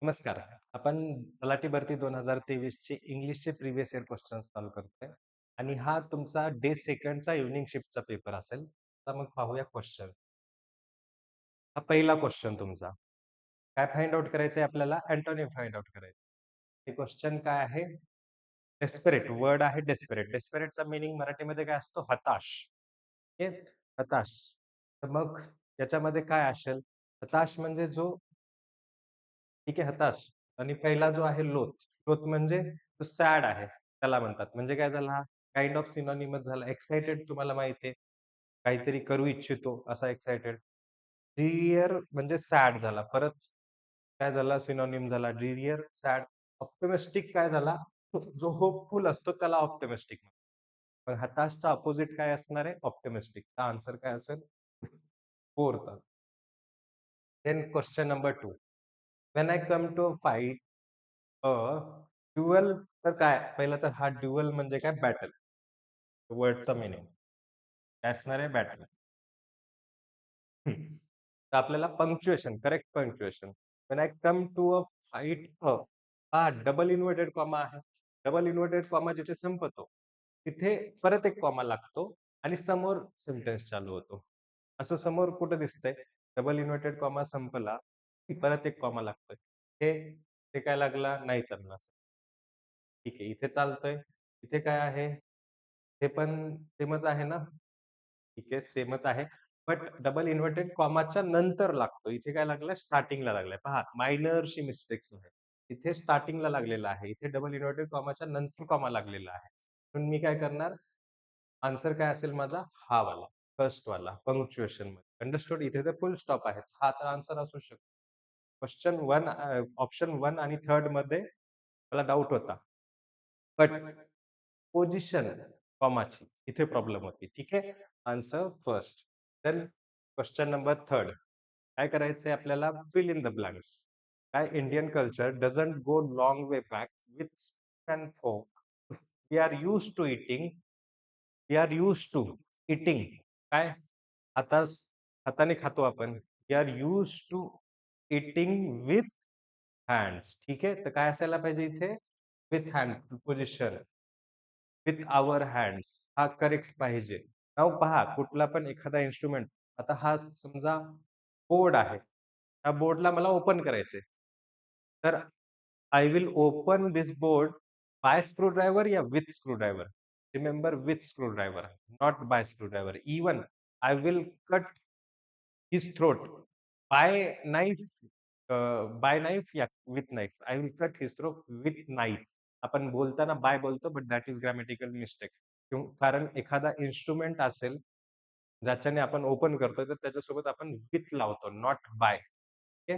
नमस्कार. आपण तलाठी भरती 2023 चे इंग्लिशचे प्रिव्हियस इयर क्वेश्चन सॉल्व्ह करतोय आणि हा तुमचा डे सेकंडचा इव्हनिंग शिफ्टचा पेपर असेल. तर मग पाहूया क्वेश्चन. हा पहिला क्वेश्चन तुमचा. काय फाइंड आउट करायचंय आपल्याला? अँटोनिम फाइंड आउट करायचं. हे क्वेश्चन काय आहे? डेस्परेट वर्ड आहे डेस्परेट. डेस्परेटचा मीनिंग मराठीमध्ये काय असतो? हताश. ओके. हताश. तर मग याच्यामध्ये काय असेल? हताश म्हणजे जो ठीक आहे, हताश आणि पहिला जो आहे लोथ. लोथ म्हणजे तो सॅड आहे, त्याला म्हणतात. म्हणजे काय झाला हा? काइंड ऑफ सिनोनिमच झाला. एक्साइटेड तुम्हाला माहिती आहे. काहीतरी करू इच्छितो असा एक्साइटेड. ड्रीरियर म्हणजे सॅड झाला. परत काय झाला? सिनोनिम झाला ड्रीरियर, सॅड. ऑप्टिमिस्टिक काय झाला? जो होपफुल असतो त्याला ऑप्टिमिस्टिक म्हणतात. पण हताशचा अपोझिट काय असणार आहे? ऑप्टिमिस्टिक. तर आन्सर काय असेल? 4th. Then question number 2. When I come to fight a, dual तर काय? पहिलं तर हा ड्युअल म्हणजे काय? बॅटल. वर्डचा मीनिंग काय असणार आहे? बॅटल. तर आपल्याला punctuation, correct punctuation. When I come to a fight हा डबल इन्व्हर्टेड कॉमा आहे. डबल इन्व्हर्टेड कॉमा जिथे संपतो, तिथे परत एक कॉमा लागतो आणि समोर सेंटेन्स चालू होतो. असं समोर कुठं दिसतंय? डबल इन्व्हर्टेड कॉमा संपला, की परत एक कॉमा लागतोय. हे ते काय लागला? नाही चालणार. ठीक आहे. इथे चालतंय. इथे काय आहे? हे पण सेमच आहे ना? ठीक आहे, सेमच आहे. बट डबल इन्व्हर्टेड कॉमाच्या नंतर लागतो. इथे काय लागलाय? स्टार्टिंगला लागलाय. पहा मायनरशी मिस्टेक्स आहे. इथे स्टार्टिंगला लागलेला आहे. इथे डबल इन्व्हर्टेड कॉमाच्या नंतर कॉमा लागलेला आहे. म्हणून मी काय करणार? आन्सर काय असेल माझा? हा वाला, फर्स्ट वाला पंक्च्युएशनमध्ये. अंडरस्टूड? इथे तर फुल स्टॉप आहे. हा तर आन्सर असू शकतो. क्वेश्चन 1 ऑप्शन 1 आणि 3rd मध्ये मला डाउट होता. बट पोझिशन कॉमाची इथे प्रॉब्लेम होती. ठीक आहे. Answer first. Then question number 3rd. काय करायचंय आपल्याला? Fill in the blanks. काय Indian culture doesn't go long way back with and folk. We are used to eating we are used to eating काय? हातास हाताने खातो आपण. We are used to eating with hands. ठीक आहे. तर काय असायला पाहिजे इथे? With hand position. With our hands हा करेक्ट पाहिजे. नाव पहा कुठला पण एखादा इन्स्ट्रुमेंट आता हा समजा बोर्ड आहे. त्या बोर्डला मला ओपन करायचंय. तर I will open this board by screwdriver या with screwdriver? Remember with screwdriver, not by screwdriver. Even I will cut his throat by knife by knife या with knife. I will cut his throat with knife. आपण बोलताना by बोलतो, but that is grammatical mistake. कारण एखादा instrument असेल, ज्याच्याने आपण open करतोय, तर त्याच्यासोबत आपण विथ लावतो, नॉट बाय. ओके.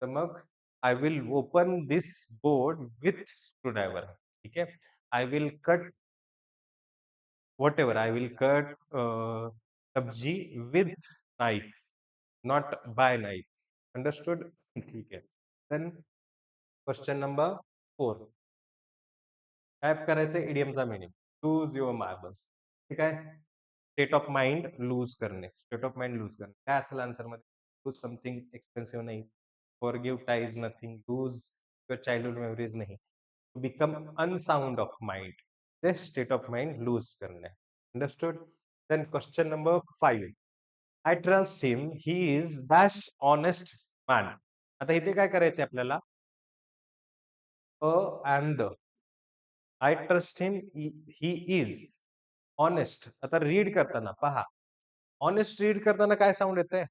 तर मग I will open this board with screwdriver. ठीक आहे. I will cut whatever. I will cut sabzi with knife, not by knife. Understood? ठीक आहे. Then question number 4. टाइप करायचंय इडियमचा मीनिंग. Lose your marbles. ठीक आहे. स्टेट ऑफ माइंड लूज करणे. State of mind lose करणे. काय असेल आन्सरमध्ये? लूज समथिंग एक्सपेन्सिव्ह नाही. Forgive ties nothing. Lose your childhood memories नाही. To become unsound of mind. ते स्टेट ऑफ माइंड लूज करणे. Understood? Then question number 5. I trust him. He is dash honest man. आता इथे काय करायचंय आपल्याला? A an the. I trust him. He is honest. आता read करताना पहा. हॉनेस्ट रीड करताना काय साउंड येतंय?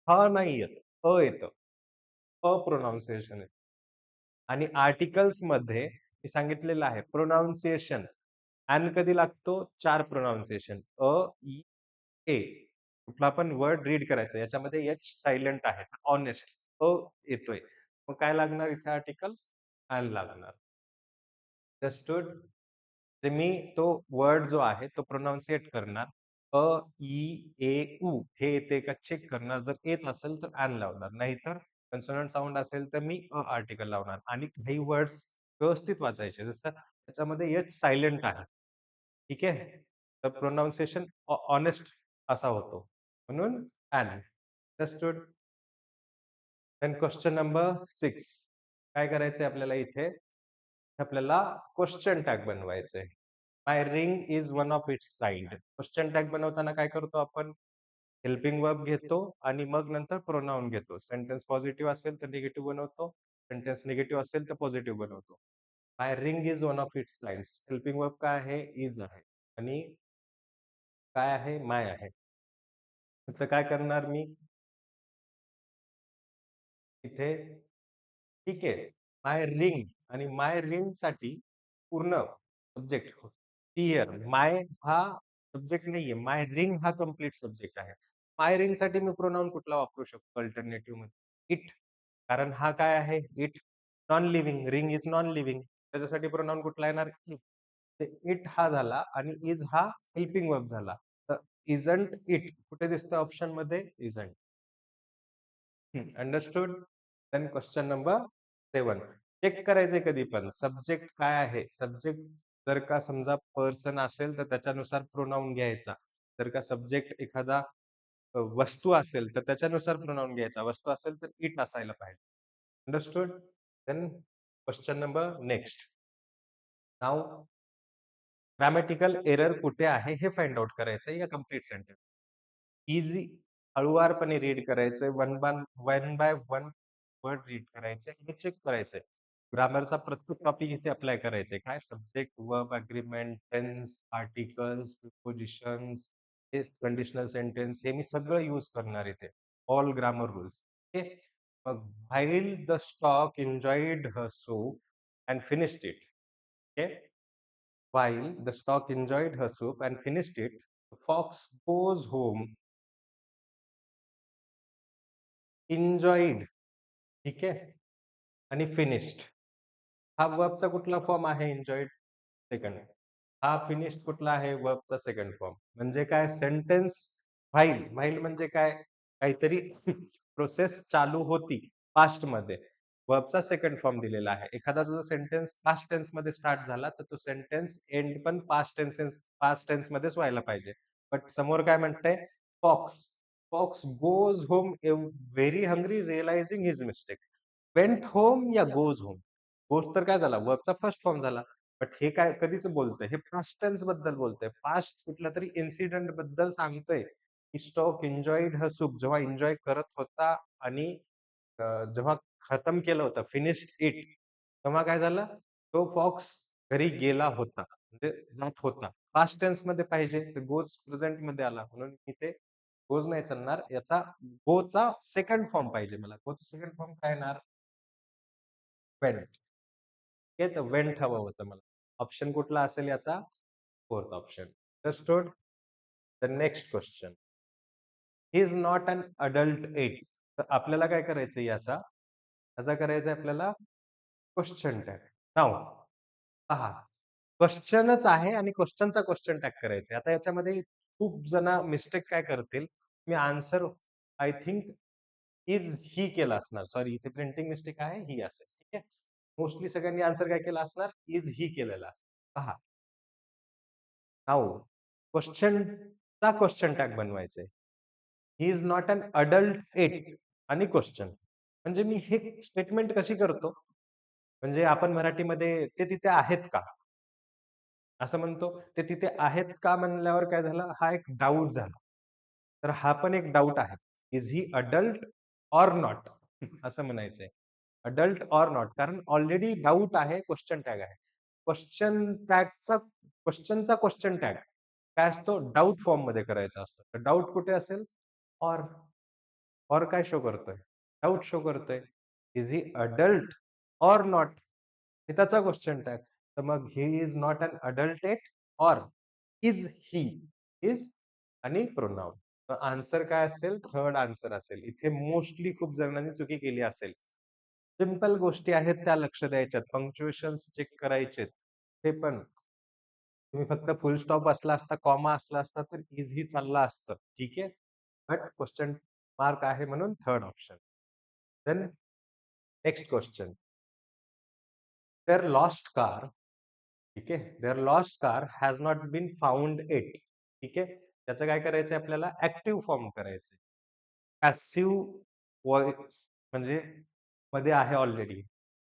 ह नाही येत. येतं. प्रोनाउन्सिएशन येतं. आणि आर्टिकल्समध्ये मी सांगितलेलं आहे प्रोनाउन्सिएशन. अॅन कधी लागतो? 4 प्रोनाउन्सिएशन. ई, ए. कुठला पण वर्ड रीड करायचा. याच्यामध्ये एच सायलेंट आहे. हॉनेस्ट. येतोय. मग काय लागणार इथे आर्टिकल? अॅन लागणार. अंडरस्टूड? तर मी तो वर्ड जो आहे तो प्रोनाउन्सिएट करणार. अ, ई, ए, उ हे येते का चेक करणार. जर येत असेल तर ॲन लावणार. नाहीतर कन्सोनंट साउंड असेल तर मी आर्टिकल लावणार आणि काही वर्ड्स व्यवस्थित वाचायचे. जसं त्याच्यामध्ये एच सायलेंट आहे. ठीक आहे. तर प्रोनाउन्सिएशन हॉनेस्ट असा होतो. म्हणून an. Understood? Then question number 6. काय करायचंय आपल्याला इथे? आपल्याला क्वेश्चन टॅग बनवायचंय. My ring is one of its kind. Question tag बनवताना काय करतो आपण? हेल्पिंग वर्ब घेतो आणि मग नंतर प्रोनाउन घेतो. सेंटेन्स पॉझिटिव्ह असेल तर निगेटिव्ह बनवतो. सेंटेन्स निगेटिव्ह असेल तर पॉझिटिव्ह बनवतो. My ring is one of its kinds. Helping verb काय आहे? इज आहे आणि काय आहे? माय आहे. तर काय करणार मी इथे? ठीक आहे. माय रिंग आणि माय रिंगसाठी पूर्ण सब्जेक्ट हिअर. माय हा सब्जेक्ट नाहीये. माय रिंग हा कंप्लीट सब्जेक्ट आहे. माय रिंगसाठी मी प्रोनाउन कुठला वापरू शकतो अल्टरनेटिव्ह मध्ये? इट. कारण हा काय आहे? It. Non living. Ring is non living. त्याच्यासाठी प्रोनाउन कुठला येणार? इट. इट हा झाला आणि इज हा हेल्पिंग वर्ब झाला. तर इजंट इट कुठे दिसतं ऑप्शन मध्ये? Isn't. Understood. Then question number 7. Check करायचंय कधी पण सब्जेक्ट काय आहे. सब्जेक्ट जर का समजा पर्सन असेल तर त्याच्यानुसार प्रोनाउन घ्यायचा. जर का सब्जेक्ट एखादा वस्तू असेल तर त्याच्यानुसार प्रोनाउन घ्यायचा. वस्तू असेल तर इट असायला पाहिजे. Understood. Then question number next. नाव ग्रामॅटिकल एरर कुठे आहे हे फाइंड आउट करायचंय या कंप्लीट सेंटेन्स. इझी हळुवारपणे रीड करायचंय. One by one word read करायचंय आणि चेक करायचंय. ग्रामरचा प्रत्येक टॉपिक इथे अप्लाय करायचंय. काय? Subject, verb, agreement, tense, articles, prepositions, हे कंडिशनल सेंटेन्स हे मी सगळं यूज करणार इथे. All grammar rules. ओके. मग while the stork enjoyed her soup and finished it. Okay. While the stork enjoyed her soup and finished it, the fox goes home. Enjoyed. ठीक आहे. आणि finished. हा वर्बचा कुठला फॉर्म आहे? Enjoyed second. हा finished कुठला आहे? वर्बचा सेकंड फॉर्म. म्हणजे काय? Sentence while. व्हाईल म्हणजे काय? काहीतरी प्रोसेस चालू होती पास्ट मध्ये. वर्बचा सेकंड फॉर्म दिलेला आहे. एखादा जर सेंटेन्स पास्ट टेन्स मध्ये स्टार्ट झाला तर तो सेंटेन्स एंड पण पास्ट टेन्स मध्येच व्हायला पाहिजे. बट समोर काय म्हणतंय? Fox. Fox goes home very hungry realising his mistake. Went home या गोज होम? गोज तर काय झाला? वर्बचा फर्स्ट फॉर्म झाला. बट हे काय कधीच बोलतंय? हे पास्ट टेन्स बद्दल बोलतंय. पास्ट कुठल्या तरी इन्सिडेंट बद्दल सांगतोय. की स्टॉक एन्जॉयड हर सूप. जेव्हा एन्जॉय करत होता आणि जेव्हा खतम केलं होतं, फिनिश्ड इट, तेव्हा काय झालं? तो फॉक्स घरी गेला होता. म्हणजे जात होता. पास्ट टेन्स मध्ये पाहिजे तर गोज प्रेझेंट मध्ये आला. म्हणून इथे गोज नाही चालणार. याचा गोचा सेकंड फॉर्म पाहिजे मला. गोचा सेकंड फॉर्म काय येणार? वेंट. ओके. तर वेंट हवं होतं मला. ऑप्शन कुठला असेल याचा? Fourth option. Understood. The next question. He is not an adult yet. तर आपल्याला काय करायचं याचा करायचा आपल्याला क्वेश्चन टॅग. नाव पहा. क्वेश्चनच आहे आणि क्वेश्चनचा क्वेश्चन टॅग करायचा. आता याच्यामध्ये खूप जण मिस्टेक काय करतील? मी answer I think is he केला असणार. सॉरी, इथे प्रिंटिंग मिस्टेक आहे. ही असेल. ठीक आहे. मोस्टली सगळ्यांनी आन्सर काय केला असणार? इज ही केलेला असणार. पहा. नाऊ क्वेश्चनचा क्वेश्चन टॅग बनवायचा आहे. He is not an adult yet आणि क्वेश्चन. म्हणजे मी हे स्टेटमेंट कशी करतो? म्हणजे आपण मराठीमध्ये ते तिथे आहेत का? असं म्हणतो. ते तिथे आहेत का म्हणल्यावर काय झालं? हा एक डाऊट झाला. तर हा पण एक डाऊट आहे. Is he adult or not? असं म्हणायचंय. Adult or not. कारण ऑलरेडी डाऊट आहे, क्वेश्चन टॅग आहे. क्वेश्चनचा क्वेश्चन टॅग काय असतो? डाऊट फॉर्म मध्ये करायचा असतो. तर डाऊट कुठे असेल? ऑर. ऑर काय शो करतोय? डाऊट शो करतोय. Is he adult or not? हे त्याचा क्वेश्चन टॅग. तर मग he is not an adult yet or is he. Is आणि प्रोनाउन. तर आन्सर काय असेल? थर्ड आन्सर असेल. इथे मोस्टली खूप जणांनी चुकी केली असेल. सिंपल गोष्टी आहेत त्या लक्ष द्यायच्यात. पंक्च्युएशन्स चेक करायचे. ते पण तुम्ही फक्त फुल स्टॉप असला असता, कॉमा असला असता तर इझी चालला असतं. ठीक आहे. बट क्वेश्चन मार्क आहे म्हणून third option. Then next question. Their lost car. ठीक आहे. Their lost car has not been found it. ठीक आहे. त्याचं काय करायचंय आपल्याला? ऍक्टिव्ह फॉर्म करायचंय. पॅसिव्ह व्हॉइस म्हणजे मध्ये आहे ऑलरेडी.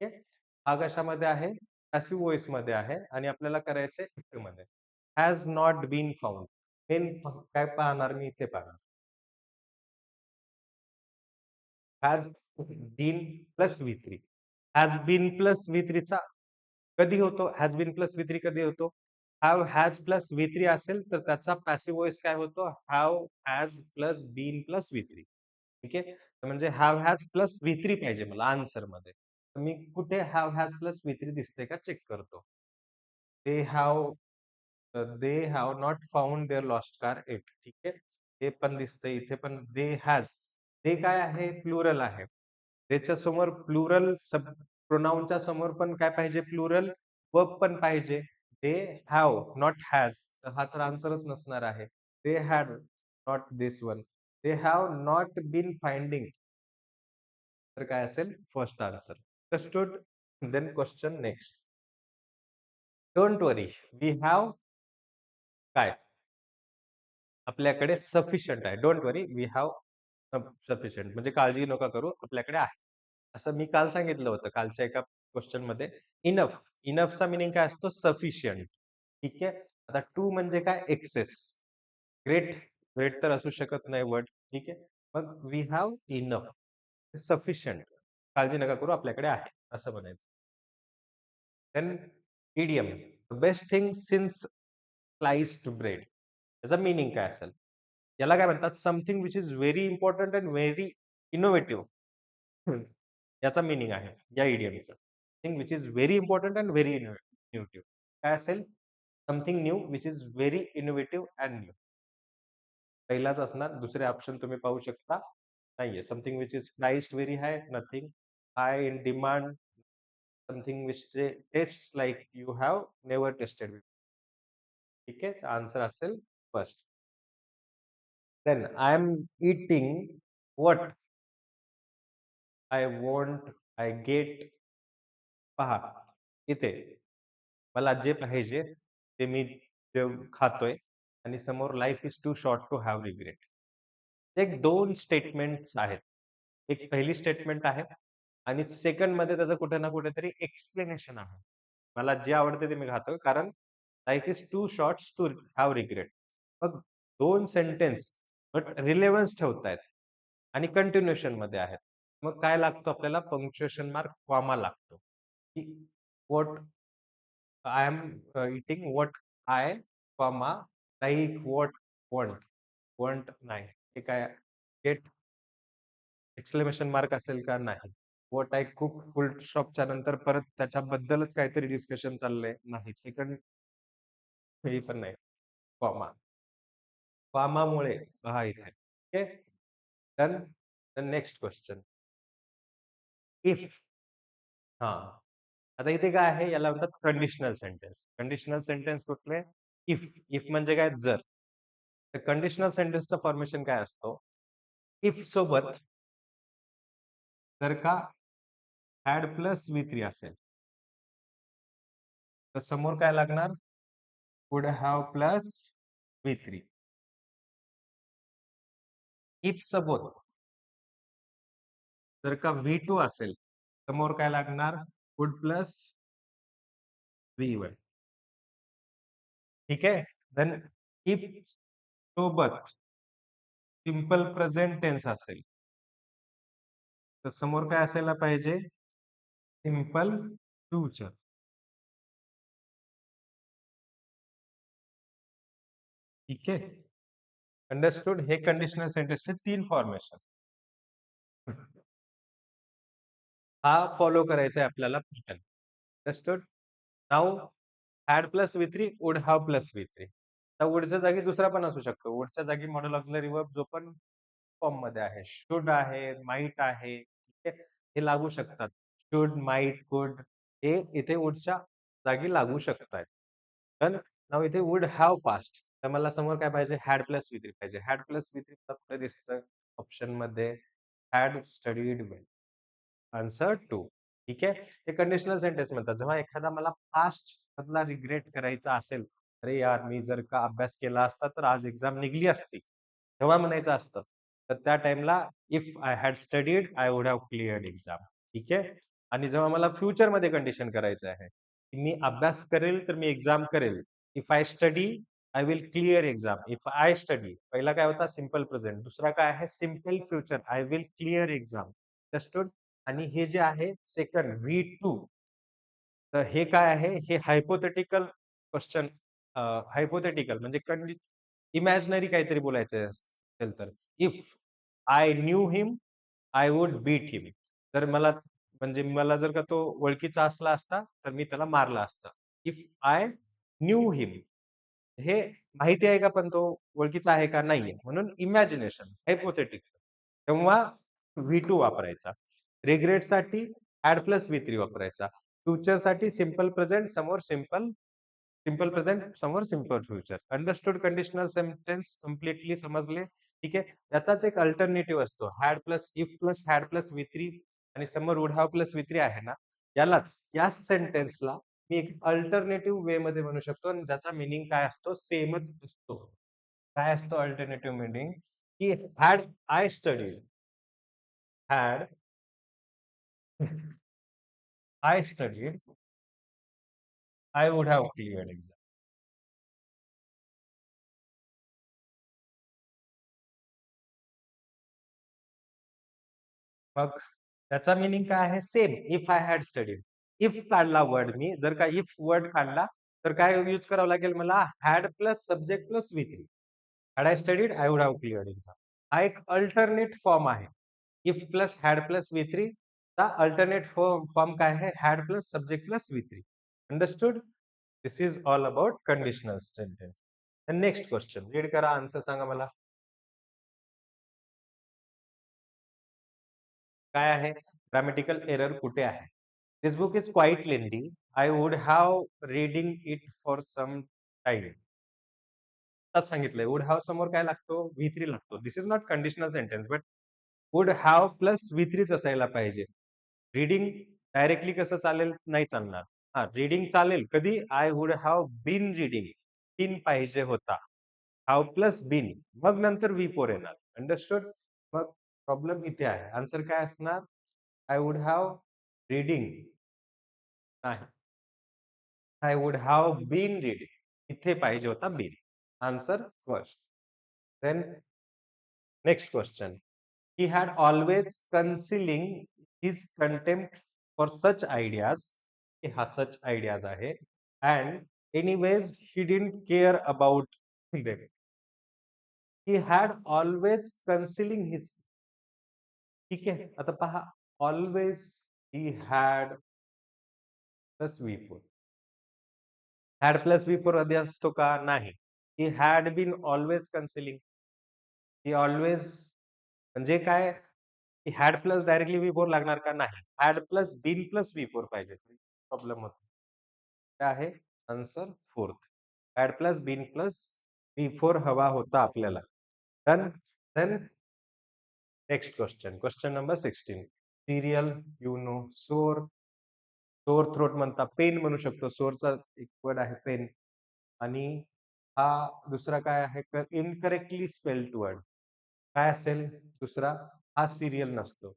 ठीक आहे. हा कशामध्ये आहे? पॅसिव्ह व्हॉइस मध्ये आहे आणि आपल्याला करायचंय ऍक्टिव्ह मध्ये. Has not been found. Main काय पाहणार मी इथे पाहणार. Has been plus V. Has been plus व्ही3चा कधी होतो? हॅज बीन प्लस व्ही3 कधी होतो? हॅज प्लस व्ही3 असेल तर त्याचा पॅसिव्ह व्हॉइस काय होतो? Has plus been plus V. Three आहे. तर म्हणजे हॅज प्लस व्ही3 पाहिजे मला आन्सर मध्ये. तर मी कुठे हॅज प्लस व्ही3 दिसतंय का चेक करतो. They have they have not found their lost car yet. ठीक आहे. हे पण दिसतंय इथे पण दे हॅज. ते काय आहे? प्लुरल आहे. त्याच्या समोर प्लुरल सब प्रोनाउनच्या समोर पण काय पाहिजे? प्लुरल वर्ब पण पाहिजे. They have not has. तर हा तर आन्सरच नसणार आहे. They had not this one. They have not been finding. तर काय असेल? First answer. Understood? Then question next. Don't worry we have काय? आपल्याकडे सफिशियंट आहे. Don't worry we have sufficient म्हणजे काळजी नका करू, आपल्याकडे आहे. असं मी काल सांगितलं होतं कालच्या एका क्वेश्चनमध्ये. इनफ. इनफचा मीनिंग काय असतो? सफिशियंट. ठीक आहे. आता टू म्हणजे काय? एक्सेस. ग्रेट. ग्रेट तर असू शकत नाही वर्ड. ठीक आहे. मग वी हॅव इनफ. सफिशियंट. काळजी नका करू, आपल्याकडे आहे असं म्हणायचं. Then idiom. Best thing since sliced bread. त्याचा मीनिंग काय असेल? याला काय म्हणतात? Something which is very important and very innovative. याचा मीनिंग आहे या इडियमचं. Thing which is very important and very innovative. काय असेल? Something new which is very innovative and new. पहिलाच असणार. दुसरे ऑप्शन तुम्ही पाहू शकता. नाहीये. Something which is priced very high, nothing. High in demand, something which tests like you have never tasted before. ठीक आहे. आन्सर असेल first. Then I am eating what I want I get. पहा इथे मला जे पाहिजे ते मी खातोय आणि समोर life is too short to have regret. एक दोन स्टेटमेंट्स आहेत. एक पहिली स्टेटमेंट आहे आणि सेकंड मध्ये त्याचं कुठे ना कुठेतरी एक्सप्लेनेशन आहे. मला जे आवडते ते मी खातोय कारण life is too short to have regret. मग दोन सेंटेन्स बट रिलेव्हन्स ठेवतायत आणि कंटिन्युएशन मध्ये आहेत. मग काय लागतो आपल्याला? पंक्च्युएशन मार्क, कॉमा लागतो. What I am eating what I, comma like what want. Want नाही. हे काय? गेट एक्सक्लेमेशन मार्क असेल का? नाही. व्हॉट आय कुक फुल स्टॉपच्या नंतर परत त्याच्याबद्दलच काहीतरी डिस्कशन चाललंय? नाही. सेकंड हे पण नाही. कॉमा. कॉमामुळे पहा इथे. Okay. Done. The next question. If. हां. आता इथे काय आहे? याला म्हणतात कंडिशनल सेंटेन्स. कंडिशनल सेंटेन्स कुठले? इफ. इफ म्हणजे काय? जर. तर कंडिशनल सेंटेन्सचं फॉर्मेशन काय असतो? इफ सोबत जर का हॅड प्लस व्ही3 असेल तर समोर काय लागणार? वुड हॅव प्लस व्ही3. इफ सोबत जर का व्ही2 असेल समोर काय लागणार? Would plus V one. ठीक आहे. देन इफ सोबत सिंपल प्रेझेंट टेन्स असेल तर समोर काय असायला पाहिजे? Simple future. ठीक आहे. अंडरस्टूड? हे कंडिशनल सेंटेन्सचे 3 फॉर्मेशन. हा फॉलो करायचा आहे आपल्याला pattern. Understood? Now had plus व्ही3, वुड हॅव प्लस व्ही3. तर वुडच्या जागी दुसरा पण असू शकतो. वुडच्या जागी मॉडेल ऑक्झिलरी वर्ब जो पण फॉर्म मध्ये आहे. शुड आहे, माइट आहे. ठीक आहे. हे लागू शकतात. शुड, माइट, कुड हे इथे वुडच्या जागी लागू शकतात. तर नाव इथे वुड हॅव पास्ट. तर मला समोर काय पाहिजे? हॅड प्लस व्ही3 पाहिजे. हॅड प्लस व्ही3 कुठे दिसतं? ऑप्शन मध्ये हॅड स्टडीड वेल. आन्सर 2. ठीक आहे. हे कंडिशनल सेंटेन्स म्हणतात. जेव्हा एखादा मला पास्ट मधला रिग्रेट करायचा असेल, अरे यार मी जर का अभ्यास केला असता तर आज एक्झाम निघली असती. तेव्हा म्हणायचं असतं. तर त्या टाइमला if I had studied I would have cleared exam. ठीक आहे. आणि जेव्हा मला फ्युचरमध्ये कंडिशन करायचं आहे, की मी अभ्यास करेल तर मी एक्झाम करेल. If I study I will clear exam. If I study पहिला काय होता सिंपल प्रेझेंट. दुसरा काय आहे simple future. I will clear exam. Understood? आणि हे जे आहे सेकंड V2 तर हे काय आहे? हे हायपोथेटिकल क्वेश्चन हायपोथेटिकल म्हणजे इमॅजिनरी काहीतरी बोलायचं असेल तर. If I knew him, I would beat him. तर मला म्हणजे मला जर का तो ओळखीचा असला असता, तर मी त्याला मारलं असतं. इफ आय न्यू हिम. हे माहिती आहे का पण तो ओळखीचा आहे का? नाहीये. म्हणून इमॅजिनेशन, हायपोथेटिकल. तेव्हा V2 वापरायचा. रिग्रेटसाठी ॲड प्लस V3 वापरायचा. फ्युचरसाठी सिंपल प्रेझेंट समोर सिंपल प्रेझेंट समोर simple future. Understood conditional sentence completely समजले? ठीक आहे. त्याचाच एक अल्टरनेटिव्ह असतो. Had plus if plus had plus V3 आणि समोर वुड हॅव प्लस V3 आहे ना, याच सेंटेन्सला मी एक अल्टरनेटिव्ह वे मध्ये म्हणू शकतो आणि ज्याचा मीनिंग काय असतो? सेमच असतो. काय असतो अल्टरनेटिव्ह मीनिंग? की had I studied had I studied I would have cleared exam. मग त्याचा मीनिंग काय आहे? Same. If I had studied. If काढला वर्ड मी, जर का इफ वर्ड काढला, तर काय यूज करावं लागेल मला? Had plus subject plus V3. Had I studied I would have cleared exam. हा एक अल्टरनेट फॉर्म आहे. If plus had plus V3 चा अल्टरनेट फॉर्म काय आहे? Had plus subject plus V3. Understood? This is all about conditional sentence. Next question read करा, answer सांगा मला. काय आहे? ग्रामॅटिकल एरर कुठे आहे? This book is quite lengthy. I would have reading it for some time. सांगितलंय would have समोर काय लागतो? V3 लागतो. This is not conditional sentence but would have plus V3 असायला पाहिजे. रीडिंग डायरेक्टली कसं चालेल? नाही चालणार. हा रीडिंग चालेल कधी? I would have been reading. Been पाहिजे होता. Have plus been. मग नंतर V4 येणार. अंडरस्टूड? मग प्रॉब्लेम इथे आहे. आन्सर काय असणार? आय वुड हॅव रीडिंग नाही. I would have been reading. इथे पाहिजे होता been. Answer first. Then next question. He had always concealing his contempt for such ideas. हे हा such ideas आहे. And anyways, he didn't care about them. He had always concealing his. ठीक आहे. आता पहा always he had plus V4. Had plus V4 आधी असतो का? नाही. He had been always concealing. He always म्हणजे काय? हॅड प्लस डायरेक्टली V4 लागणार का? नाही. Had plus been plus V4 पाहिजे. प्रॉब्लेम होतो. काय आहे? Answer fourth. Had plus been plus V4 हवा होता आपल्याला. Done? Then next question. Question number 16. Serial, you know, sore, sore throat म्हणता, पेन म्हणू शकतो. सोरचा एक वर्ड आहे पेन. आणि हा दुसरा काय आहे? Incorrectly spelled word. काय असेल दुसरा? हा सिरियल नसतो.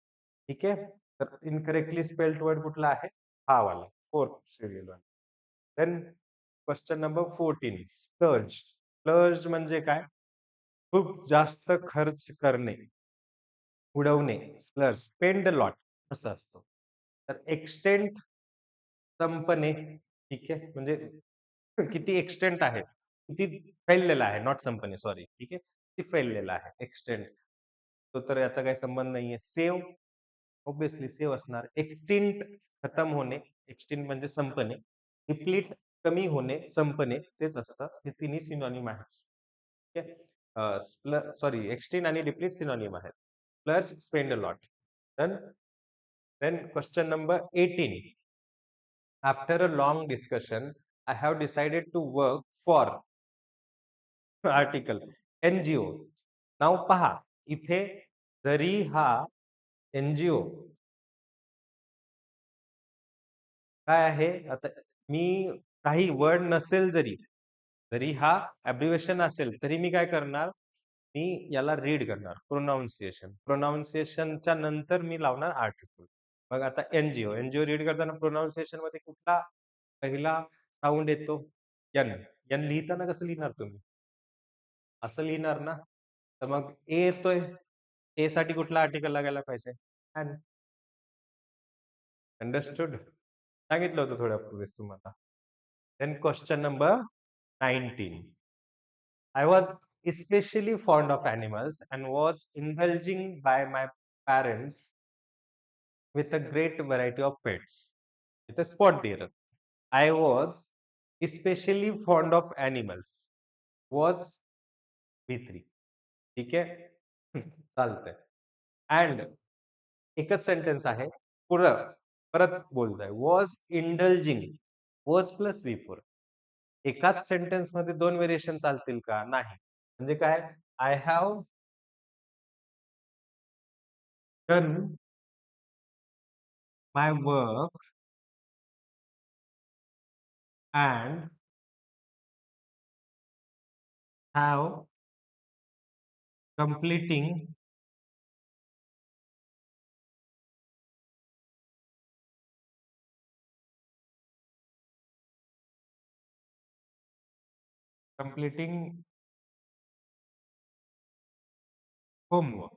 ठीक आहे. तर इनकरेक्टली स्पेल्ड वर्ड कुठला आहे? हा वाला फोर्थ सिरियल वाला. Then question number 14. Splurge. Splurge म्हणजे काय? खूप जास्त खर्च करणे, उडवणे. स्प्लर्ज. स्पेंड लॉट असं असतो. तर एक्सटेंट संपणे. ठीक आहे. म्हणजे किती एक्सटेंट आहे, किती फैललेला आहे, नॉट संपणे सॉरी. ठीक आहे. किती फैललेला आहे एक्सटेंट. तो तर याचा काही संबंध नाहीये. सेव्ह ऑब्विसली सेव्ह असणार. एक्सटिंक्ट खतम होणे. एक्सटिंक्ट म्हणजे संपणे. डिप्लीट कमी होणे, संपणे तेच असतं. हे तिन्ही सिनॉनिम आहेत. ठीक आहे. सॉरी एक्सटिंक्ट आणि डिप्लीट सिनॉनिम आहेत. Plus spend a lot. Done. Then question number 18. After a long discussion I have decided to work for article NGO. नाव पहा इथे जरी हा NGO काय आहे? आता मी काही वर्ड नसेल जरी, जरी हा ॲब्रिव्हिएशन असेल तरी मी काय करणार? मी याला रीड करणार. प्रोनाउन्सिएशन. प्रोनाउन्सिएशनच्या नंतर मी लावणार आर्टिकल. मग आता एनजीओ रीड करताना प्रोनाउन्सिएशन मध्ये कुठला पहिला साऊंड येतो? एन. एन लिहिताना कसं लिहिणार तुम्ही? असं लिहिणार ना? तर मग ए येतोय. ए साठी कुठला आर्टिकल लागायला पाहिजे? एन. अंडरस्टूड? सांगितलं होतं थोड्यापूर्वीच तुम्हाला. Then question number 19. I was especially fond of animals and was indulging by my parents with a great variety of pets. With a spot there. I was especially fond of animals. Was V3. ठीक आहे? चालतंय. And एकच sentence आहे. परत बोलतोय. Was indulging. Was plus V4. एकाच sentence मध्ये 2 variation चालतील का? नाही. म्हणजे काय? I have done my work and have completing completing homework.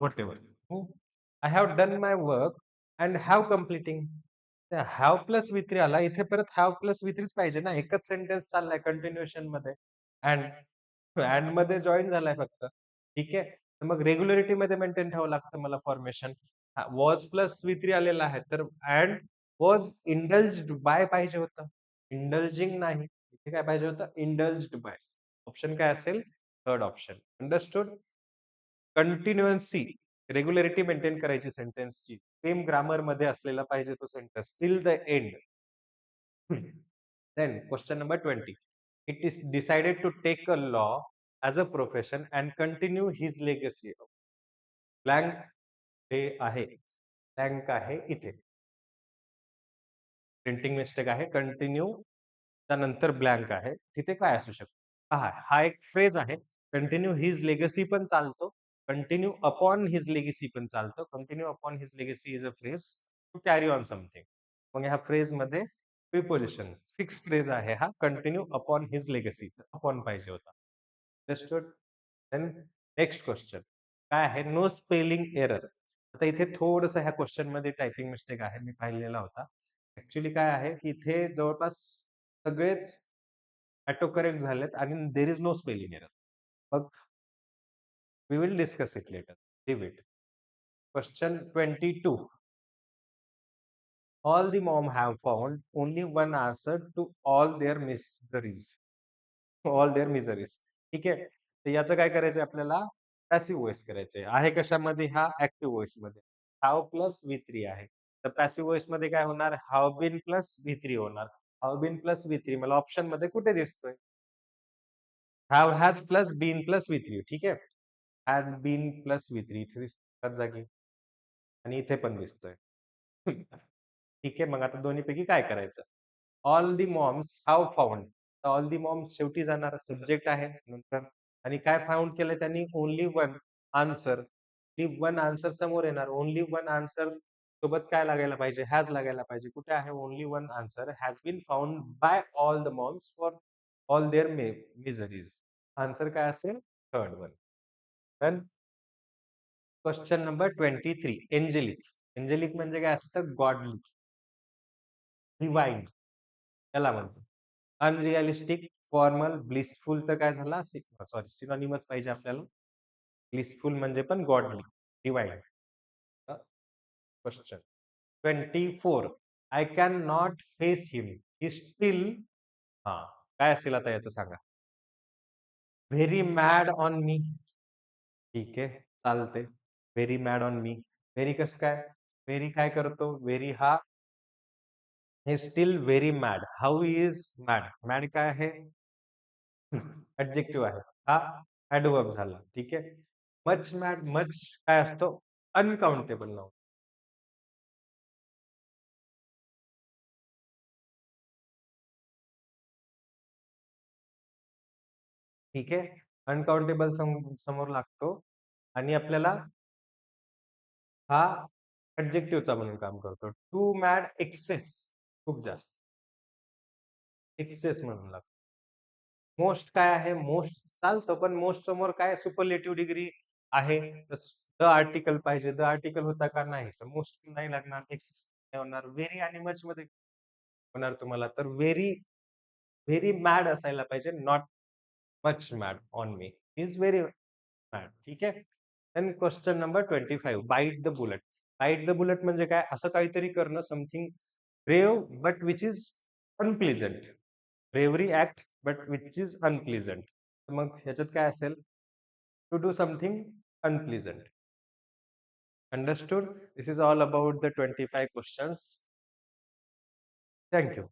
Whatever. I have done my work and have completing. Have plus V3 आला. इथे परत हॅव प्लस V3 च पाहिजे ना. एकच सेंटेन्स चाललाय कंटिन्युएशन मध्ये. अँड मध्ये जॉईन झालाय फक्त. ठीक आहे. तर मग रेग्युलरिटी मध्ये मेंटेन ठेवावं लागतं मला फॉर्मेशन. वॉज प्लस V3 आलेला आहे. तर अँड वॉज इंडल्ज्ड बाय पाहिजे होतं. इंडल्जिंग नाही. इथे काय पाहिजे होतं? Indulged bye. ऑप्शन काय असेल? Third option. Understood? Continuancy regularity maintain करायची सेंटेन्सची. सेम ग्रामर मध्ये असलेला पाहिजे तो sentence till the end. Then question number 20. It is decided to take a law as a profession and continue his legacy. Blank हे आहे. ब्लँक आहे इथे. प्रिंटिंग मिस्टेक आहे. कंटिन्यू त्यानंतर ब्लँक आहे. तिथे काय असू शकतं? पहा, हा एक फ्रेज आहे. कंटिन्यू हिज लेगसी पण चालतो. कंटिन्यू अपॉन हिज लेगसी पण चालतो. Continue upon his legacy is a phrase to carry on something. मग ह्या फ्रेज मध्ये प्रिपोजिशन फिक्स फ्रेज आहे हा. Continue upon his legacy. Upon पाहिजे होता. अंडरस्टूड? देन नेक्स्ट क्वेश्चन काय आहे? No spelling error. आता इथे थोडंसं ह्या क्वेश्चन मध्ये टायपिंग मिस्टेक आहे. मी पाहिलेला होता. ऍक्च्युली काय आहे की इथे जवळपास सगळेच ऑटो करेक्ट झालेत आणि there is no spelling error. मग we will discuss it later. Leave it. Question 22. All the mom have found only one answer to all their miseries. All their miseries. ठीक आहे. तर याचं काय करायचंय आपल्याला? पॅसिव्ह व्हॉइस करायचंय. आहे कशामध्ये? हा ऍक्टिव्ह व्हॉइस मध्ये. हाव प्लस V3 आहे. तर पॅसिव्ह व्हॉइस मध्ये काय होणार? हाव बीन प्लस V3 होणार. हाव बीन प्लस V3 मला ऑप्शन मध्ये कुठे दिसतोय? Have has plus been plus V3. ठीक आहे. हॅज बीन प्लस V3 इथे दिसतात जागी आणि इथे पण दिसतोय. ठीक आहे. मग आता दोन्हीपैकी काय करायचं? All the moms have found. All the moms शेवटी जाणार. सब्जेक्ट आहे नंतर. आणि काय फाउंड केलं त्यांनी? Only one answer. Only one answer समोर येणार. ओनली वन आन्सर सोबत काय लागायला पाहिजे? हॅज लागायला पाहिजे. कुठे आहे? Only one answer has been found by all the moms for all their miseries. Answer काय असेल? Third one. Done. Question number 23. Angelic. Angelic म्हणजे काय असतं? गॉडली. डिवाइन त्याला म्हणतो. अनरिअलिस्टिक, फॉर्मल, ब्लिसफुल तर काय झाला? सॉरी सिनोनिमच पाहिजे आपल्याला. ब्लिसफुल म्हणजे पण godly, divine. Question 24. I can not face him. He steel. हा काय असेल आता याचं सांगा? व्हेरी मॅड ऑन मी. ठीक आहे चालते. Very mad on me. Very कसं काय? व्हेरी काय करतो? व्हेरी हा हे steel very mad. How is mad. Mad काय आहे? ऍडजेक्टिव्ह आहे. हा ऍडवर्ब झाला. ठीक आहे. Much mad. मच काय असतो? Uncountable noun. ठीक आहे. अनकाउंटेबल समोर लागतो आणि आपल्याला हा ऍडजेक्टिव्हचा म्हणून काम करतो. टू मॅड एक्सेस, खूप जास्त, एक्सेस म्हणून लागतो. मोस्ट काय आहे? मोस्ट चालतं, पण मोस्ट समोर काय सुपरलेटिव्ह डिग्री आहे, तर द आर्टिकल पाहिजे. द आर्टिकल होता का? नाही. तर मोस्ट नाही लागणार, एक्सेस नाही होणार. व्हेरी आणि मच मध्ये होणार तुम्हाला. तर व्हेरी व्हेरी मॅड असायला पाहिजे, not much mad on me. Is very mad. ठीक आहे. Then question number 25, bite the bullet. Bite the bullet म्हणजे काय? असं काहीतरी करणं, something brave but which is unpleasant. Bravery act but which is unpleasant. मग ह्याच्यात काय असेल? To do something unpleasant. Understood? This is all about the 25 questions. Thank you.